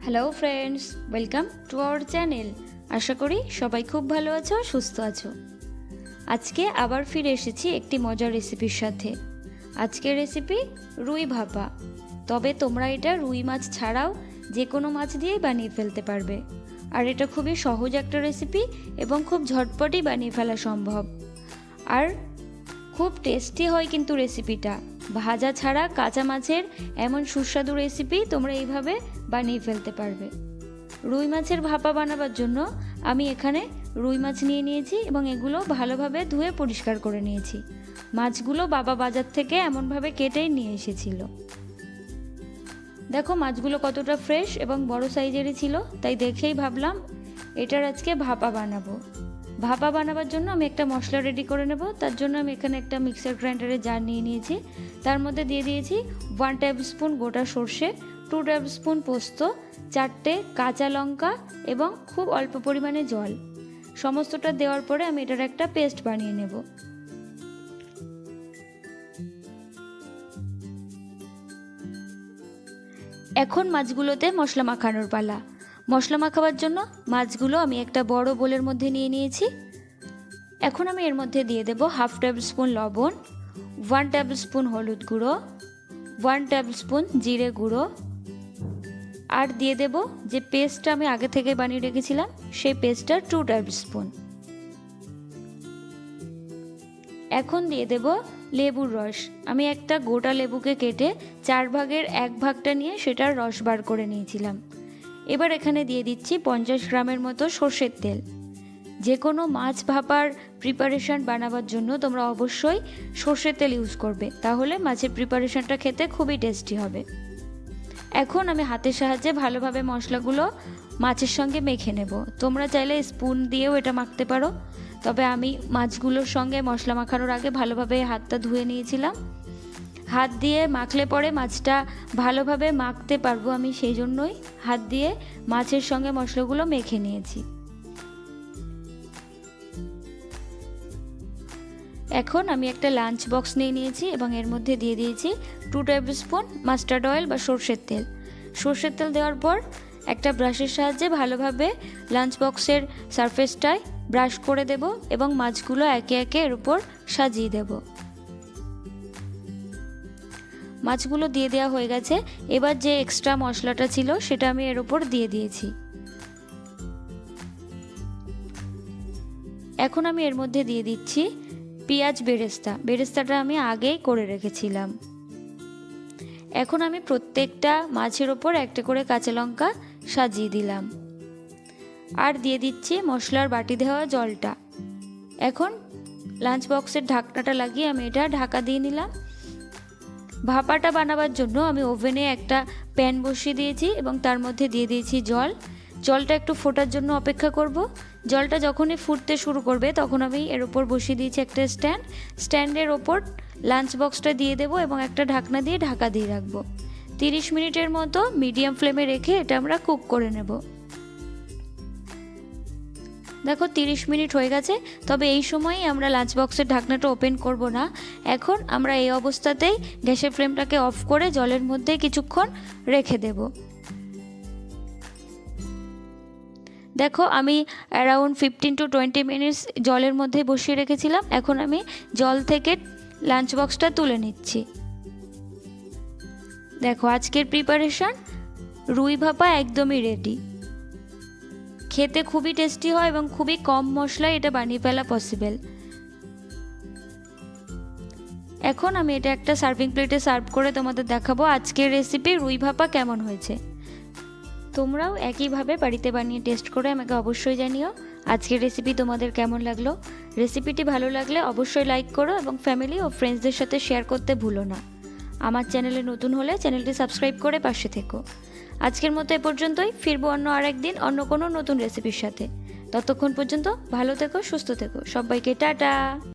Hello friends, welcome to our channel. আশা করি সবাই খুব ভালো আছো, সুস্থ আছো। আজকে আবার ফিরে এসেছি একটি মজার রেসিপির সাথে। আজকের রেসিপি রুই ভাপা। তবে তোমরা এটা রুই মাছ ছাড়াও যে কোনো মাছ দিয়েই বানিয়ে ফেলতে পারবে। আর এটা খুবই সহজ একটা রেসিপি এবং খুব ঝটপটই বানিয়ে ফেলা সম্ভব। আর খুব টেস্টি হয় কিন্তু রেসিপিটা। ভাজা ছাড়া কাঁচা মাছের এমন সুস্বাদু রেসিপি তোমরা এইভাবে বানিয়ে ফেলতে পারবে। রুই মাছের ভাপা বানাবার জন্য আমি এখানে রুই মাছ নিয়ে নিয়েছি এবং এগুলো ভালোভাবে ধুয়ে পরিষ্কার করে নিয়েছি। মাছগুলো বাবা বাজার থেকে এমনভাবে কেটেই নিয়ে এসেছিল। দেখো মাছগুলো কতটা ফ্রেশ এবং বড় সাইজেরই ছিল, তাই দেখেই ভাবলাম এটার আজকে ভাপা বানাবো। ভাপা বানাবার জন্য আমি একটা মশলা রেডি করে নেব। তার জন্য আমি এখানে একটা মিক্সার গ্রাইন্ডারের জার নিয়ে নিয়েছি। তার মধ্যে দিয়ে দিয়েছি 1 টেবিল স্পুন গোটা সর্ষে, 2 টেবিল স্পুন পোস্ত, 4টে কাঁচা লঙ্কা এবং খুব অল্প পরিমাণে জল। সমস্তটা দেওয়ার পরে আমি এটার একটা পেস্ট বানিয়ে নেব। এখন মাছগুলোতে মশলা মাখানোর পালা। মশলা মাখাবার জন্য মাছগুলো আমি একটা বড় বোলের মধ্যে নিয়ে নিয়েছি। এখন আমি এর মধ্যে দিয়ে দেব 1/2 টেবিল স্পুন লবণ, 1 টেবিল স্পুন হলুদ গুঁড়ো, 1 টেবিল স্পুন জিরে গুঁড়ো, আর দিয়ে দেব যে পেস্টটা আমি আগে থেকে বানিয়ে রেখেছিলাম সেই পেস্টটা 2 টেবিল স্পুন। এখন দিয়ে দেব লেবুর রস। আমি একটা গোটা লেবুকে কেটে 4 ভাগের 1 ভাগটা নিয়ে সেটার রস বার করে নিয়েছিলাম। এবার এখানে দিয়ে দিচ্ছি 50 গ্রামের মতো সর্ষের তেল। যে কোনো মাছ ভাপার প্রিপারেশন বানাবার জন্য তোমরা অবশ্যই সর্ষের তেল ইউজ করবে, তাহলে মাছের প্রিপারেশনটা খেতে খুবই টেস্টি হবে। এখন আমি হাতের সাহায্যে ভালোভাবে মশলাগুলো মাছের সঙ্গে মেখে নেব। তোমরা চাইলে স্পুন দিয়েও এটা মাখতে পারো, তবে আমি মাছগুলোর সঙ্গে মশলা মাখানোর আগে ভালোভাবে হাতটা ধুয়ে নিয়েছিলাম। হাত দিয়ে মাখলে পরে মাছটা ভালোভাবে মাখতে পারবো আমি, সেই জন্যই হাত দিয়ে মাছের সঙ্গে মশলাগুলো মেখে নিয়েছি। এখন আমি একটা লাঞ্চ বক্স নিয়ে নিয়েছি এবং এর মধ্যে দিয়ে দিয়েছি 2 টেবিল স্পুন মাস্টার্ড অয়েল বা সর্ষের তেল। সর্ষের তেল দেওয়ার পর একটা ব্রাশের সাহায্যে ভালোভাবে লাঞ্চ বক্সের সারফেসটায় ব্রাশ করে দেব এবং মাছগুলো একে একে এর উপর সাজিয়ে দেব। মাছগুলো দিয়ে দেওয়া হয়ে গেছে। এবার যে এক্সট্রা মশলাটা ছিল সেটা আমি এর উপর দিয়ে দিয়েছি। এখন আমি এর মধ্যে দিয়ে দিচ্ছি পেঁয়াজ বেরেস্তা। বেরেস্তাটা আমি আগেই করে রেখেছিলাম। এখন আমি প্রত্যেকটা মাছের ওপর একটা করে কাঁচা লঙ্কা সাজিয়ে দিলাম আর দিয়ে দিচ্ছি মশলার বাটি দেওয়া জলটা। এখন লাঞ্চ বক্সের ঢাকনাটা লাগিয়ে আমি এটা ঢাকা দিয়ে নিলাম। ভাপাটা বানাবার জন্য আমি ওভেনে একটা প্যান বসিয়ে দিয়েছি এবং তার মধ্যে দিয়ে দিয়েছি জল। জলটা একটু ফোটার জন্য অপেক্ষা করব। জলটা যখনই ফুটতে শুরু করবে তখন আমি এর ওপর বসিয়ে দিয়েছি একটা স্ট্যান্ডের ওপর লাঞ্চ বক্সটা দিয়ে দেবো এবং একটা ঢাকনা দিয়ে ঢাকা দিয়ে রাখবো। 30 মিনিটের মতো মিডিয়াম ফ্লেমে রেখে এটা আমরা কুক করে নেব। দেখো 30 মিনিট হয়ে গেছে, তবে এই সময়ই আমরা লাঞ্চ বক্সের ঢাকনাটা ওপেন করব না। এখন আমরা এই অবস্থাতেই গ্যাসের ফ্লেমটাকে অফ করে জলের মধ্যে কিছুক্ষণ রেখে দেব। দেখো আমি অ্যারাউন্ড 15 to 20 মিনিটস জলের মধ্যে বসিয়ে রেখেছিলাম। এখন আমি জল থেকে লাঞ্চ বক্সটা তুলে নিচ্ছি। দেখো আজকের প্রিপারেশন রুই ভাপা একদমই রেডি। খেতে খুবই টেস্টি হয় এবং খুবই কম মশলায় এটা বানিয়ে ফেলা পসিবল। এখন আমি এটা একটা সার্ভিং প্লেটে সার্ভ করে তোমাদের দেখাবো আজকের রেসিপি রুই ভাপা কেমন হয়েছে। তোমরাও একইভাবে বাড়িতে বানিয়ে টেস্ট করে আমাকে অবশ্যই জানিও আজকের রেসিপি তোমাদের কেমন লাগলো। রেসিপিটি ভালো লাগলে অবশ্যই লাইক করো এবং ফ্যামিলি ও ফ্রেন্ডসদের সাথে শেয়ার করতে ভুলো না। আমার চ্যানেলে নতুন হলে চ্যানেলটি সাবস্ক্রাইব করে পাশে থেকো। আজকের মতো এ পর্যন্তই। ফিরবো অন্য আরেকদিন অন্য কোনো নতুন রেসিপির সাথে। ততক্ষণ পর্যন্ত ভালো থেকো, সুস্থ থেকো। সবাইকে টাটা।